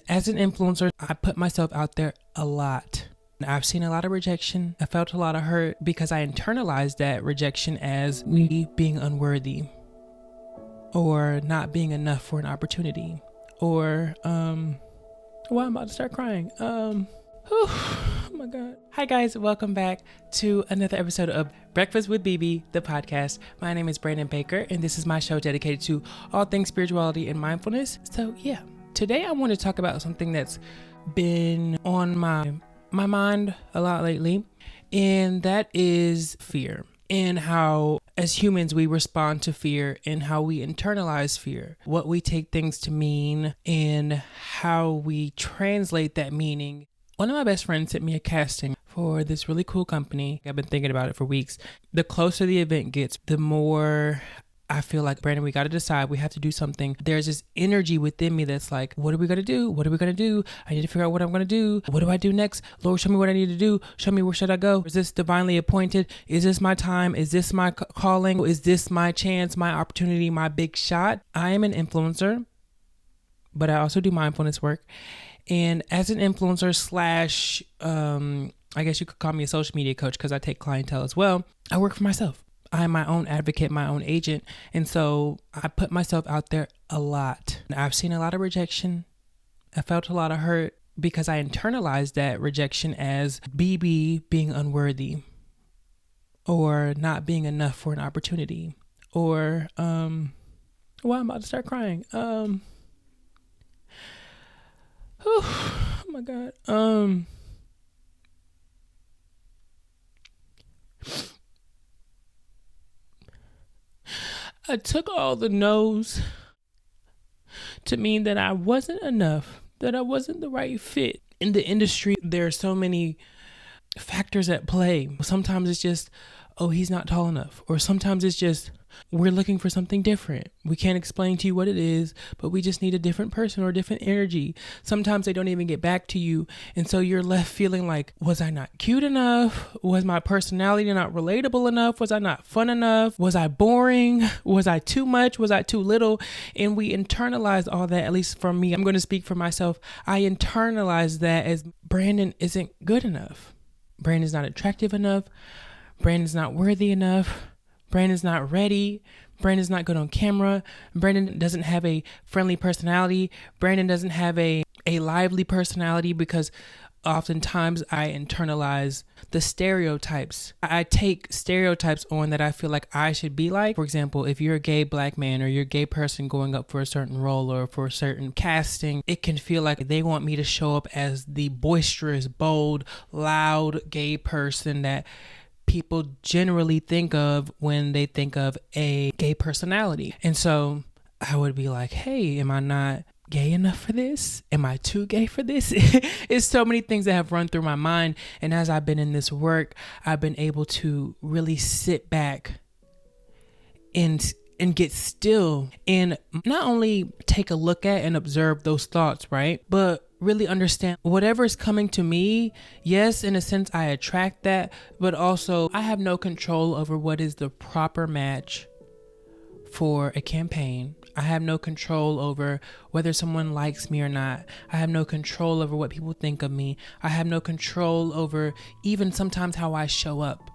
as an influencer, I put myself out there a lot. I've seen a lot of rejection. I felt a lot of hurt because I internalized that rejection as me being unworthy or not being enough for an opportunity or, I'm about to start crying. Oh my God. Hi guys, welcome back to another episode of Breakfast with BB, the podcast. My name is Brandon Baker and this is my show dedicated to all things spirituality and mindfulness. So yeah, today I want to talk about something that's been on my mind a lot lately, and that is fear and how as humans we respond to fear and how we internalize fear, what we take things to mean and how we translate that meaning. One of my best friends sent me a casting for this really cool company. I've been thinking about it for weeks. The closer the event gets, the more I feel like, Brandon, we got to decide. We have to do something. There's this energy within me that's like, what are we going to do? What are we going to do? I need to figure out what I'm going to do. What do I do next? Lord, show me what I need to do. Show me where should I go? Is this divinely appointed? Is this my time? Is this my calling? Is this my chance, my opportunity, my big shot? I am an influencer, but I also do mindfulness work. And as an influencer slash, I guess you could call me a social media coach because I take clientele as well. I work for myself. I'm my own advocate, my own agent. And so I put myself out there a lot. I've seen a lot of rejection. I felt a lot of hurt because I internalized that rejection as BB being unworthy or not being enough for an opportunity or, I'm about to start crying. Oh my God. I took all the no's to mean that I wasn't enough, that I wasn't the right fit. In the industry, there are so many factors at play. Sometimes it's just, oh, he's not tall enough. Or sometimes it's just, we're looking for something different. We can't explain to you what it is, but we just need a different person or a different energy. Sometimes they don't even get back to you. And so you're left feeling like, was I not cute enough? Was my personality not relatable enough? Was I not fun enough? Was I boring? Was I too much? Was I too little? And we internalize all that, at least for me. I'm going to speak for myself. I internalize that as Brandon isn't good enough. Brandon's not attractive enough. Brandon's not worthy enough. Brandon's not ready. Brandon's not good on camera. Brandon doesn't have a friendly personality. Brandon doesn't have a lively personality because oftentimes I internalize the stereotypes. I take stereotypes on that I feel like I should be like. For example, if you're a gay black man or you're a gay person going up for a certain role or for a certain casting, it can feel like they want me to show up as the boisterous, bold, loud gay person that people generally think of when they think of a gay personality. And so I would be like, hey, am I not gay enough for this? Am I too gay for this? It's so many things that have run through my mind. And as I've been in this work, I've been able to really sit back and get still and not only take a look at and observe those thoughts, right? But really understand whatever is coming to me. Yes, in a sense, I attract that, but also I have no control over what is the proper match for a campaign. I have no control over whether someone likes me or not. I have no control over what people think of me. I have no control over even sometimes how I show up.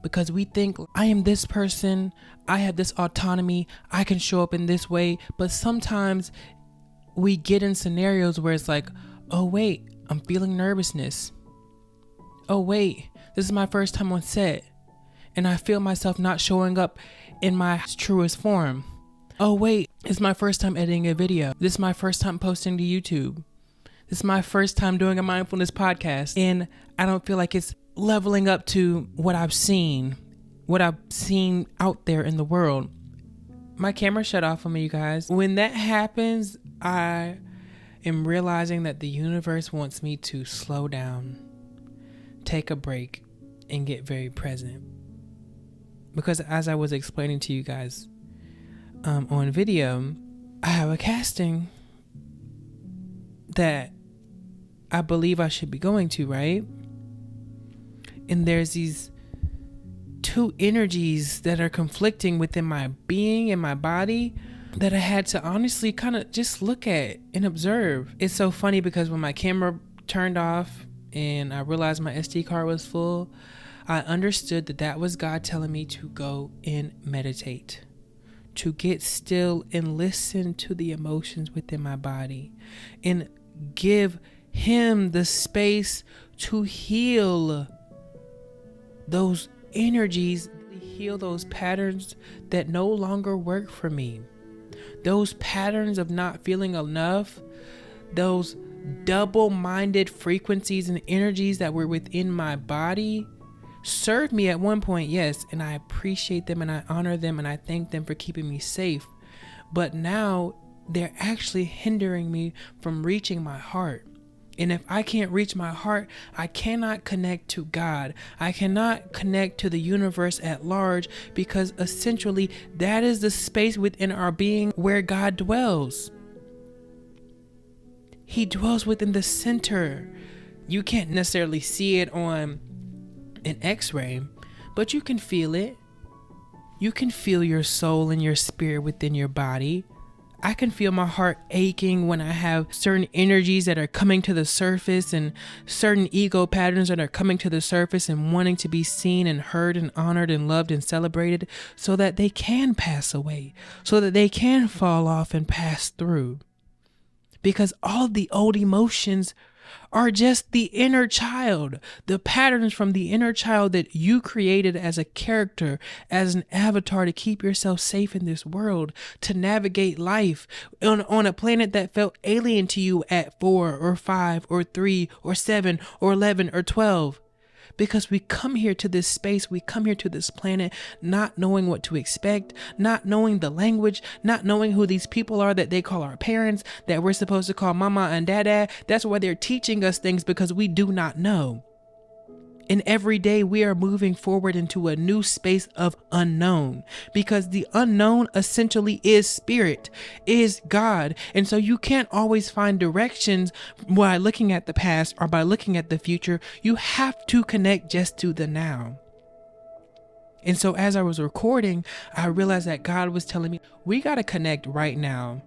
Because we think I am this person, I have this autonomy, I can show up in this way. But sometimes we get in scenarios where it's like, oh wait, I'm feeling nervousness. Oh wait, this is my first time on set and I feel myself not showing up in my truest form. Oh wait, it's my first time editing a video. This is my first time posting to YouTube. This is my first time doing a mindfulness podcast and I don't feel like it's leveling up to what I've seen out there in the world. My camera shut off on me, you guys. When that happens, I am realizing that the universe wants me to slow down, take a break, and get very present. Because as I was explaining to you guys on video, I have a casting that I believe I should be going to, right? And there's these two energies that are conflicting within my being and my body. that I had to honestly kind of just look at and observe. It's so funny because when my camera turned off and I realized my SD card was full, I understood that that was God telling me to go and meditate, to get still and listen to the emotions within my body and give Him the space to heal those energies, heal those patterns that no longer work for me. Those patterns of not feeling enough, those double-minded frequencies and energies that were within my body served me at one point, yes, and I appreciate them and I honor them and I thank them for keeping me safe. But now they're actually hindering me from reaching my heart. And if I can't reach my heart, I cannot connect to God. I cannot connect to the universe at large, because essentially that is the space within our being where God dwells. He dwells within the center. You can't necessarily see it on an X-ray, but you can feel it. You can feel your soul and your spirit within your body. I can feel my heart aching when I have certain energies that are coming to the surface and certain ego patterns that are coming to the surface and wanting to be seen and heard and honored and loved and celebrated so that they can pass away, so that they can fall off and pass through. Because all the old emotions are just the inner child, the patterns from the inner child that you created as a character, as an avatar to keep yourself safe in this world, to navigate life on a planet that felt alien to you at 4 or 5 or 3 or 7 or 11 or 12. Because we come here to this space, we come here to this planet not knowing what to expect, not knowing the language, not knowing who these people are that they call our parents, that we're supposed to call mama and dada. That's why they're teaching us things, because we do not know. And every day we are moving forward into a new space of unknown, because the unknown essentially is spirit, is God. And so you can't always find directions by looking at the past or by looking at the future. You have to connect just to the now. And so as I was recording, I realized that God was telling me, we got to connect right now.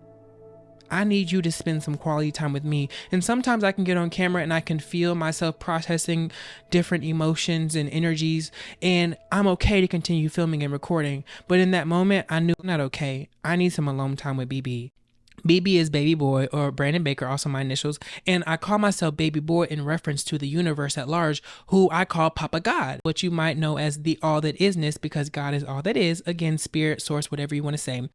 I need you to spend some quality time with me. And sometimes I can get on camera and I can feel myself processing different emotions and energies, and I'm okay to continue filming and recording. But in that moment, I knew I'm not okay. I need some alone time with BB. BB is baby boy, or Brandon Baker, also my initials. And I call myself baby boy in reference to the universe at large, who I call Papa God, what you might know as the all that isness, because God is all that is. Again, spirit, source, whatever you want to say.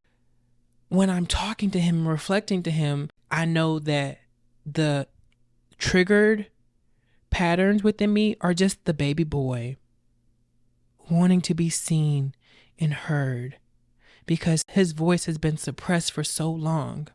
When I'm talking to him and reflecting to him, I know that the triggered patterns within me are just the baby boy wanting to be seen and heard, because his voice has been suppressed for so long.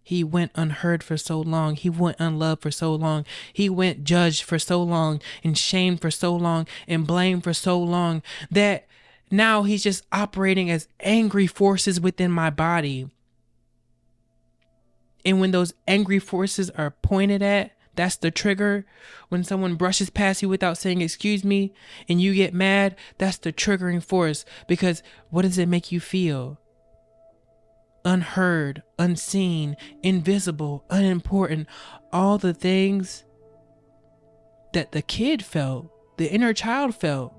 He went unheard for so long. He went unloved for so long. He went judged for so long and shamed for so long and blamed for so long that now he's just operating as angry forces within my body. And when those angry forces are pointed at, that's the trigger. When someone brushes past you without saying, excuse me, and you get mad, that's the triggering force. Because what does it make you feel? Unheard, unseen, invisible, unimportant. All the things that the kid felt, the inner child felt,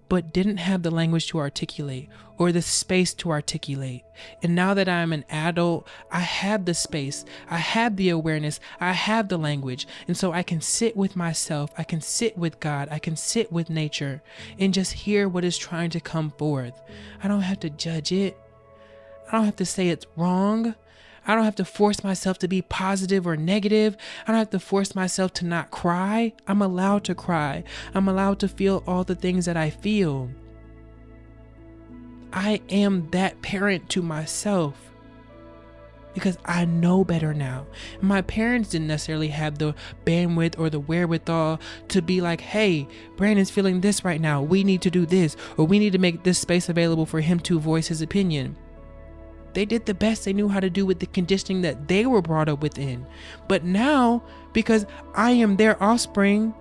but didn't have the language to articulate or the space to articulate. And now that I'm an adult, I have the space, I have the awareness, I have the language. And so I can sit with myself, I can sit with God, I can sit with nature and just hear what is trying to come forth. I don't have to judge it. I don't have to say it's wrong. I don't have to force myself to be positive or negative. I don't have to force myself to not cry. I'm allowed to cry. I'm allowed to feel all the things that I feel. I am that parent to myself because I know better now. My parents didn't necessarily have the bandwidth or the wherewithal to be like, hey, Brandon's feeling this right now. We need to do this, or we need to make this space available for him to voice his opinion. They did the best they knew how to do with the conditioning that they were brought up within. But now, because I am their offspring,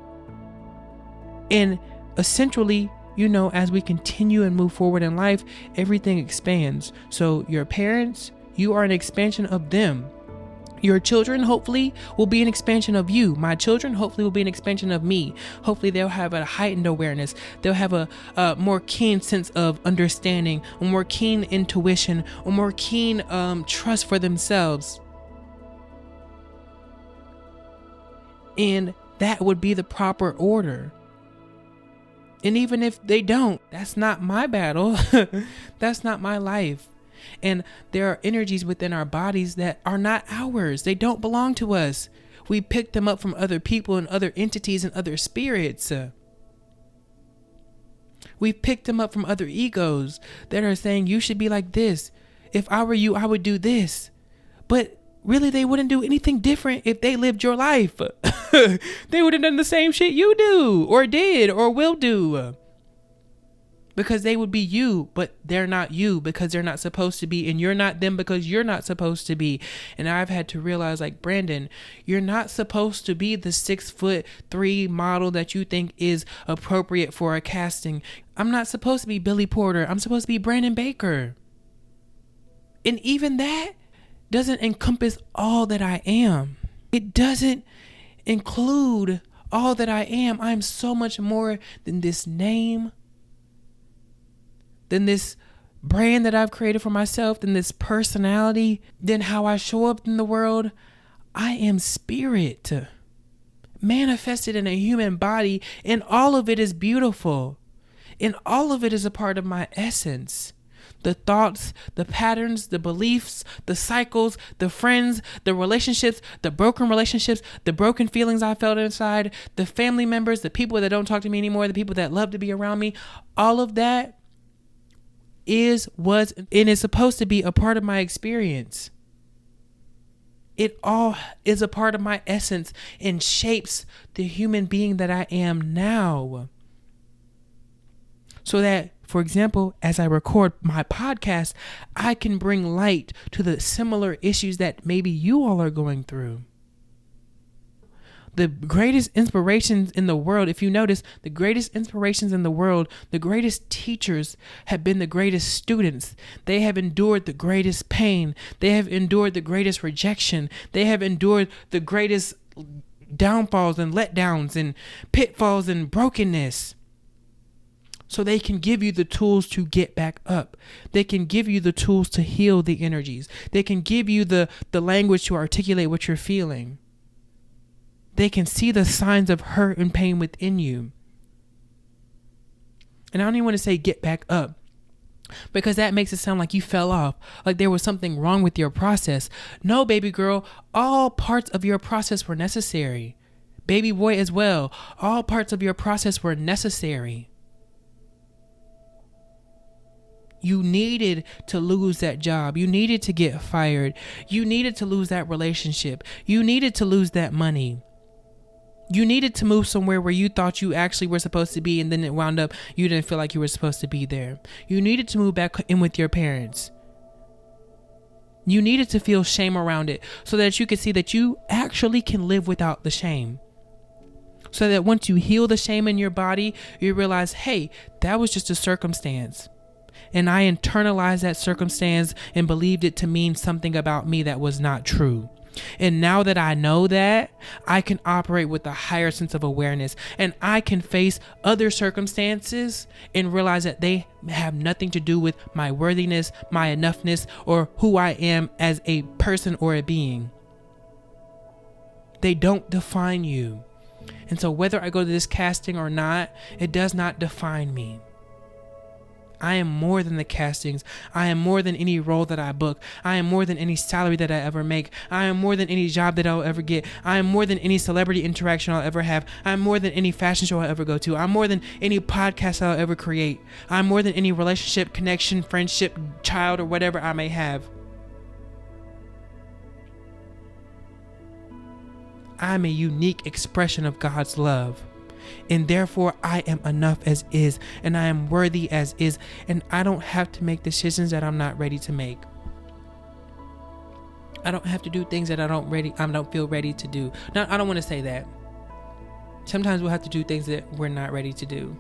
and essentially, you know, as we continue and move forward in life, everything expands. So your parents, You are an expansion of them. Your children hopefully will be an expansion of you. My children hopefully will be an expansion of me. Hopefully they'll have a heightened awareness. They'll have a more keen sense of understanding, a more keen intuition, a more keen trust for themselves. And that would be the proper order. And even if they don't, that's not my battle. That's not my life. And there are energies within our bodies that are not ours. They don't belong to us. We pick them up from other people and other entities and other spirits. We picked them up from other egos that are saying, you should be like this. If I were you, I would do this. But really, they wouldn't do anything different if they lived your life. They would have done the same shit you do or did or will do. Because they would be you, but they're not you because they're not supposed to be. And you're not them because you're not supposed to be. And I've had to realize, like, Brandon, you're not supposed to be the 6'3" model that you think is appropriate for a casting. I'm not supposed to be Billy Porter. I'm supposed to be Brandon Baker. And even that doesn't encompass all that I am. It doesn't include all that I am. I'm so much more than this name, than this brand that I've created for myself, than this personality, than how I show up in the world. I am spirit manifested in a human body, and all of it is beautiful. And all of it is a part of my essence. The thoughts, the patterns, the beliefs, the cycles, the friends, the relationships, the broken feelings I felt inside, the family members, the people that don't talk to me anymore, the people that love to be around me, all of that was, and is supposed to be a part of my experience. It all is a part of my essence and shapes the human being that I am now. So that, for example, as I record my podcast, I can bring light to the similar issues that maybe you all are going through. The greatest inspirations in the world, if you notice, the greatest inspirations in the world, the greatest teachers have been the greatest students. They have endured the greatest pain. They have endured the greatest rejection. They have endured the greatest downfalls and letdowns and pitfalls and brokenness. So they can give you the tools to get back up. They can give you the tools to heal the energies. They can give you the language to articulate what you're feeling. They can see the signs of hurt and pain within you. And I don't even want to say get back up, because that makes it sound like you fell off, like there was something wrong with your process. No, baby girl, all parts of your process were necessary. Baby boy as well, all parts of your process were necessary. You needed to lose that job. You needed to get fired. You needed to lose that relationship. You needed to lose that money. You needed to move somewhere where you thought you actually were supposed to be, and then it wound up you didn't feel like you were supposed to be there. You needed to move back in with your parents. You needed to feel shame around it so that you could see that you actually can live without the shame. So that once you heal the shame in your body, you realize, hey, that was just a circumstance. And I internalized that circumstance and believed it to mean something about me that was not true. And now that I know that, I can operate with a higher sense of awareness, and I can face other circumstances and realize that they have nothing to do with my worthiness, my enoughness, or who I am as a person or a being. They don't define you. And so whether I go to this casting or not, it does not define me. I am more than the castings. I am more than any role that I book. I am more than any salary that I ever make. I am more than any job that I'll ever get. I am more than any celebrity interaction I'll ever have. I'm more than any fashion show I'll ever go to. I'm more than any podcast I'll ever create. I'm more than any relationship, connection, friendship, child, or whatever I may have. I'm a unique expression of God's love. And therefore I am enough as is, and I am worthy as is, and I don't have to make decisions that I'm not ready to make. I don't have to do things that I don't feel ready to do. Now, I don't want to say that. Sometimes we'll have to do things that we're not ready to do.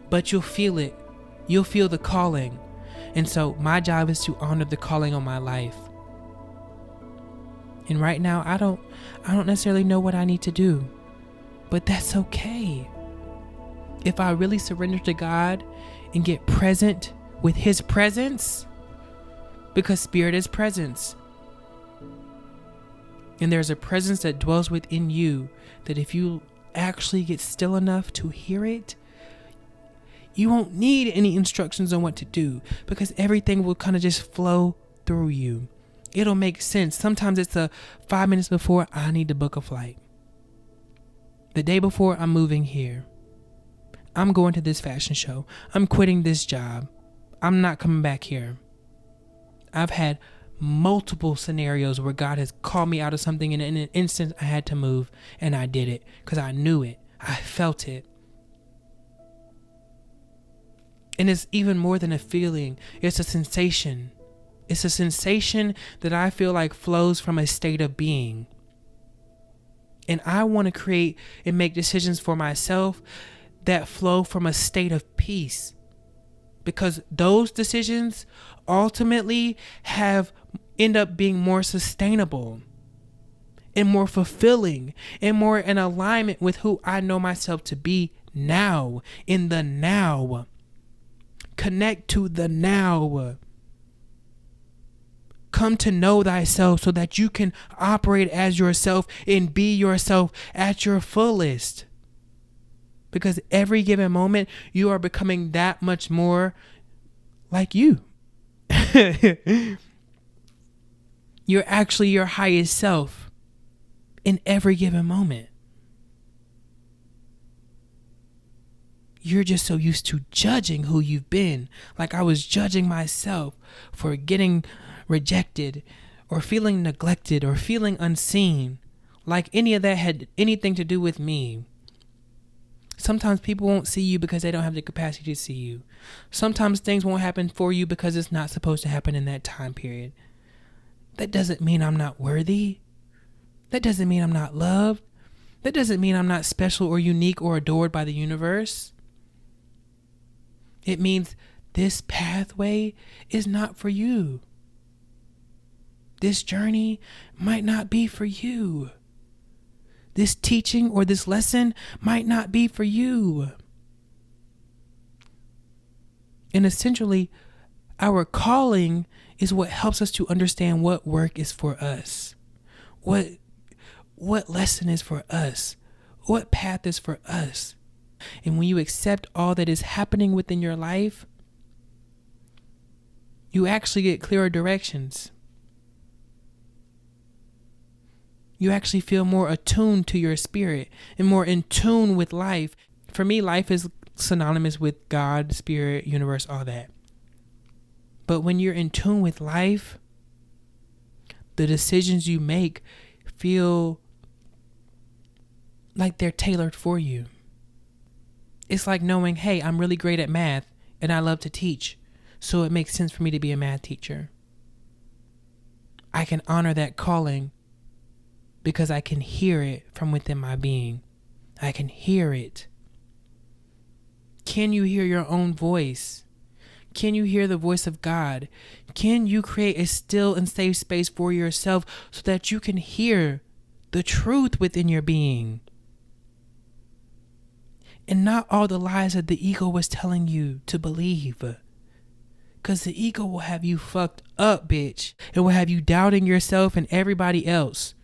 But you'll feel it. You'll feel the calling. And so my job is to honor the calling on my life. And right now, I don't necessarily know what I need to do, but that's okay. If I really surrender to God and get present with His presence, because spirit is presence. And there's a presence that dwells within you that if you actually get still enough to hear it, you won't need any instructions on what to do, because everything will kind of just flow through you. It'll make sense. Sometimes it's 5 minutes before I need to book a flight. The day before I'm moving here. I'm going to this fashion show. I'm quitting this job. I'm not coming back here. I've had multiple scenarios where God has called me out of something, and in an instant I had to move, and I did it because I knew it. I felt it. And it's even more than a feeling. It's a sensation. It's a sensation that I feel like flows from a state of being. And I want to create and make decisions for myself that flow from a state of peace. Because those decisions ultimately end up being more sustainable and more fulfilling and more in alignment with who I know myself to be now, in the now. Connect to the now. Come to know thyself so that you can operate as yourself and be yourself at your fullest. Because every given moment, you are becoming that much more like you. You're actually your highest self in every given moment. You're just so used to judging who you've been. Like I was judging myself for getting rejected or feeling neglected or feeling unseen. Like any of that had anything to do with me. Sometimes people won't see you because they don't have the capacity to see you. Sometimes things won't happen for you because it's not supposed to happen in that time period. That doesn't mean I'm not worthy. That doesn't mean I'm not loved. That doesn't mean I'm not special or unique or adored by the universe. It means this pathway is not for you. This journey might not be for you. This teaching or this lesson might not be for you. And essentially, our calling is what helps us to understand what work is for us. What lesson is for us. What path is for us. And when you accept all that is happening within your life, you actually get clearer directions. You actually feel more attuned to your spirit and more in tune with life. For me, life is synonymous with God, spirit, universe, all that. But when you're in tune with life, the decisions you make feel like they're tailored for you. It's like knowing, hey, I'm really great at math and I love to teach, so it makes sense for me to be a math teacher. I can honor that calling because I can hear it from within my being. I can hear it. Can you hear your own voice? Can you hear the voice of God? Can you create a still and safe space for yourself so that you can hear the truth within your being? And not all the lies that the ego was telling you to believe. Because the ego will have you fucked up, bitch. It will have you doubting yourself and everybody else.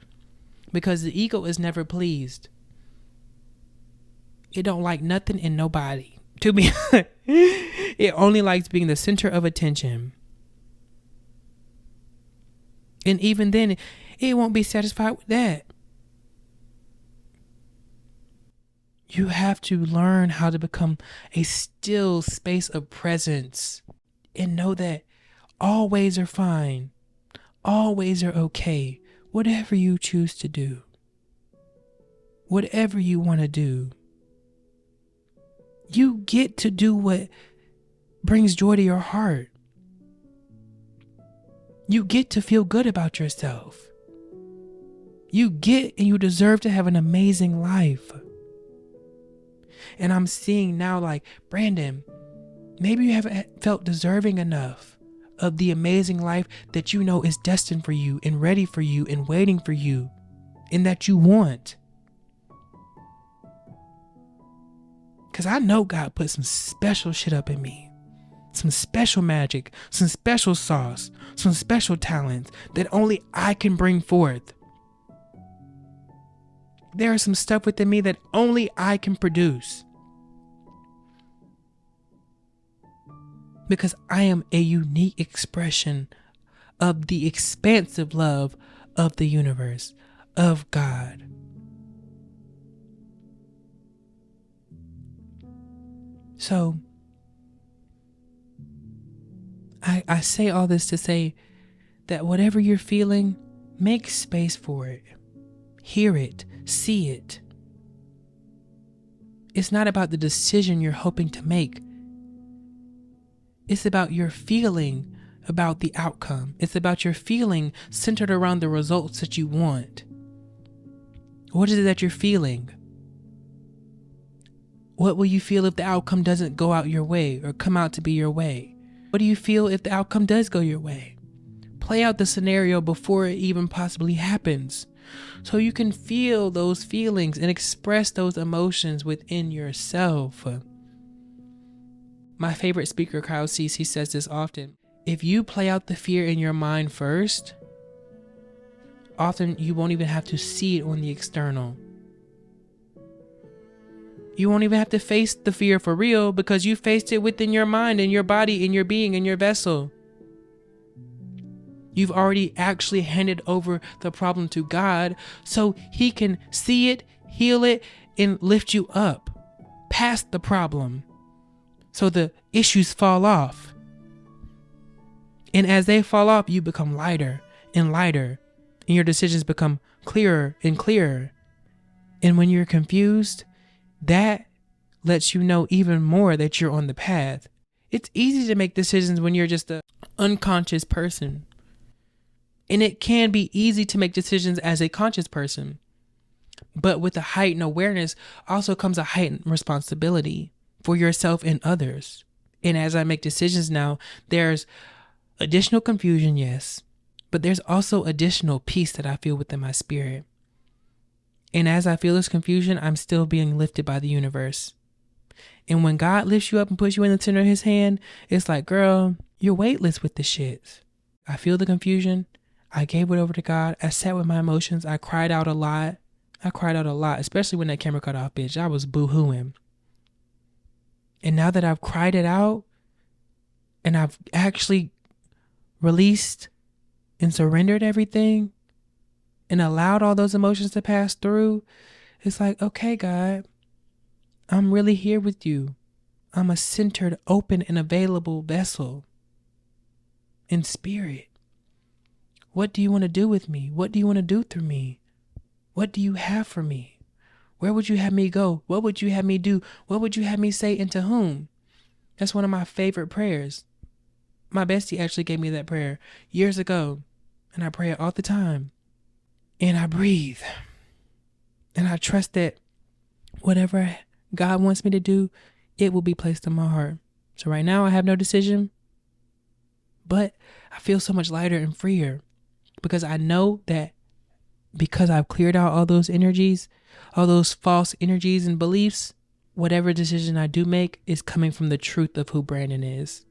Because the ego is never pleased. It don't like nothing and nobody. To be it only likes being the center of attention. And even then, it won't be satisfied with that. You have to learn how to become a still space of presence and know that all ways are fine. All ways are okay. Whatever you choose to do. Whatever you want to do. You get to do what brings joy to your heart. You get to feel good about yourself. You get and you deserve to have an amazing life. And I'm seeing now, like, Brandon, Maybe you haven't felt deserving enough of the amazing life that you know is destined for you and ready for you and waiting for you and that you want. Because I know God put some special shit up in me. Some special magic, some special sauce, some special talents that only I can bring forth. There is some stuff within me that only I can produce. Because I am a unique expression of the expansive love of the universe, of God. So, I say all this to say that whatever you're feeling, make space for it. Hear it, see it. It's not about the decision you're hoping to make. It's about your feeling about the outcome. It's about your feeling centered around the results that you want. What is it that you're feeling? What will you feel if the outcome doesn't go out your way or come out to be your way? What do you feel if the outcome does go your way? Play out the scenario before it even possibly happens, so you can feel those feelings and express those emotions within yourself. My favorite speaker, Kyle Cease, he says this often. If you play out the fear in your mind first, often you won't even have to see it on the external. You won't even have to face the fear for real because you faced it within your mind and your body and your being and your vessel. You've already actually handed over the problem to God so He can see it, heal it, and lift you up past the problem. So the issues fall off. And as they fall off, you become lighter and lighter, and your decisions become clearer and clearer. And when you're confused, that lets you know even more that you're on the path. It's easy to make decisions when you're just an unconscious person. And it can be easy to make decisions as a conscious person. But with a heightened awareness also comes a heightened responsibility for yourself and others. And as I make decisions now, there's additional confusion, yes, but there's also additional peace that I feel within my spirit. And as I feel this confusion, I'm still being lifted by the universe. And when God lifts you up and puts you in the center of His hand, it's like, girl, you're weightless with this shit. I feel the confusion. I gave it over to God. I sat with my emotions. I cried out a lot. Especially when that camera cut off, bitch. I was boo-hooing. And now that I've cried it out and I've actually released and surrendered everything and allowed all those emotions to pass through, it's like, okay, God, I'm really here with you. I'm a centered, open, and available vessel in spirit. What do you want to do with me? What do you want to do through me? What do you have for me? Where would you have me go? What would you have me do? What would you have me say and to whom? That's one of my favorite prayers. My bestie actually gave me that prayer years ago, and I pray it all the time. And I breathe. And I trust that whatever God wants me to do, it will be placed in my heart. So right now I have no decision, but I feel so much lighter and freer because I know that because I've cleared out all those energies, all those false energies and beliefs, whatever decision I do make is coming from the truth of who Brandon is,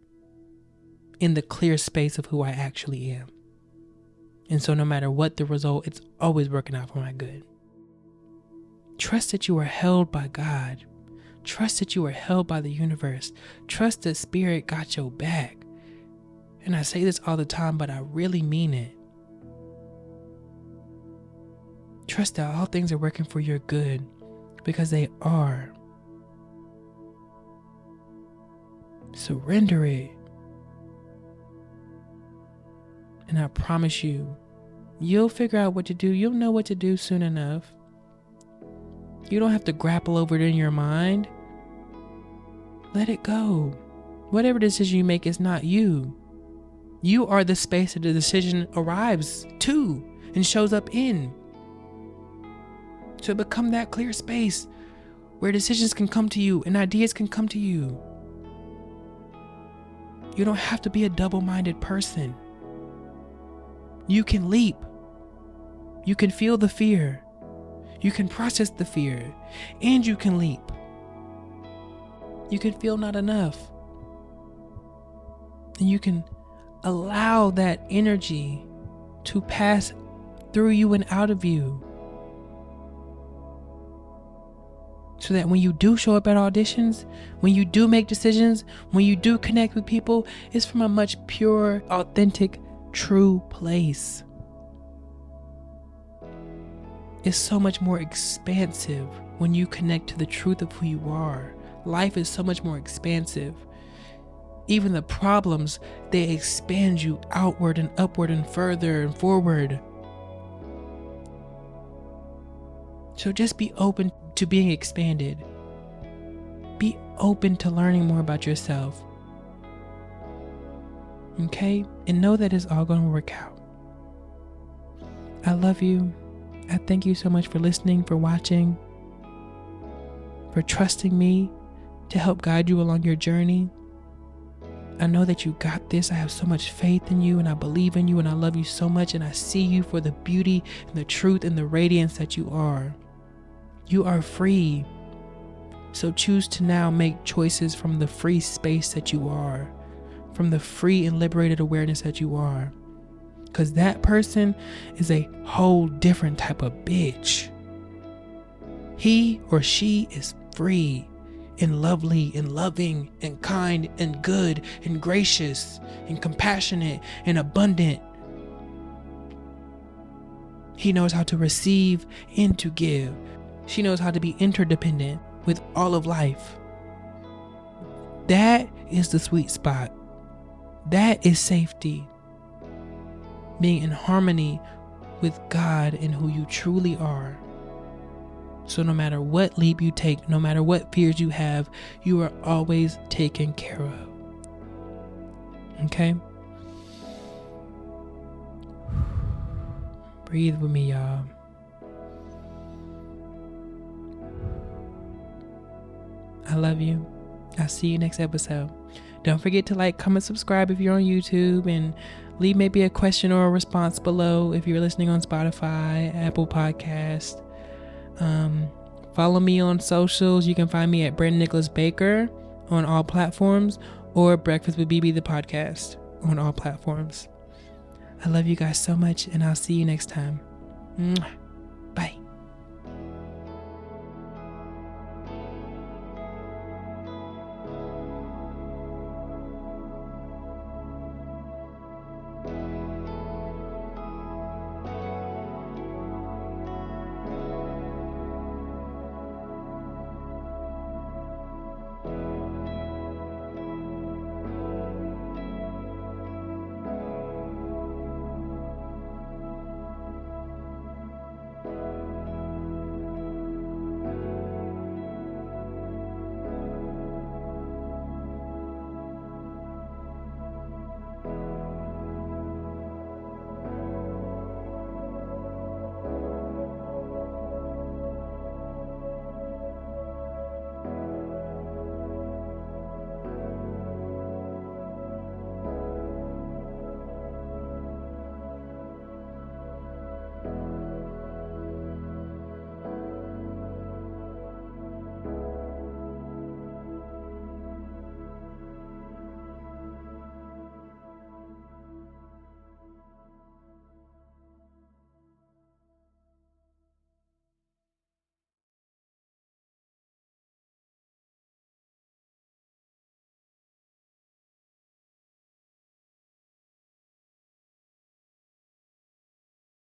in the clear space of who I actually am. And so no matter what the result, it's always working out for my good. Trust that you are held by God. Trust that you are held by the universe. Trust that Spirit got your back. And I say this all the time, but I really mean it. Trust that all things are working for your good, because they are. Surrender it. And I promise you, you'll figure out what to do. You'll know what to do soon enough. You don't have to grapple over it in your mind. Let it go. Whatever decision you make is not you. You are the space that the decision arrives to and shows up in. So become that clear space where decisions can come to you and ideas can come to you. You don't have to be a double-minded person. You can leap. You can feel the fear. You can process the fear. And you can leap. You can feel not enough. And you can allow that energy to pass through you and out of you. So that when you do show up at auditions, when you do make decisions, when you do connect with people, it's from a much pure, authentic, true place. It's so much more expansive when you connect to the truth of who you are. Life is so much more expansive. Even the problems, they expand you outward and upward and further and forward. So just be open to being expanded. Be open to learning more about yourself. Okay? And know that it's all going to work out. I love you. I thank you so much for listening, for watching, for trusting me to help guide you along your journey. I know that you got this. I have so much faith in you, and I believe in you, and I love you so much, and I see you for the beauty and the truth and the radiance that you are. You are free. So choose to now make choices from the free space that you are, from the free and liberated awareness that you are. Because that person is a whole different type of bitch. He or she is free and lovely and loving and kind and good and gracious and compassionate and abundant. He knows how to receive and to give. She knows how to be interdependent with all of life. That is the sweet spot. That is safety. Being in harmony with God and who you truly are. So no matter what leap you take, no matter what fears you have, you are always taken care of. Okay? Breathe with me, y'all. I love you. I'll see you next episode. Don't forget to like, comment, subscribe if you're on YouTube, and leave maybe a question or a response below if you're listening on Spotify, Apple Podcast. Follow me on socials. You can find me at Brandon Nicholas Baker on all platforms, or Breakfast with BB the podcast on all platforms. I love you guys so much, and I'll see you next time. Mwah.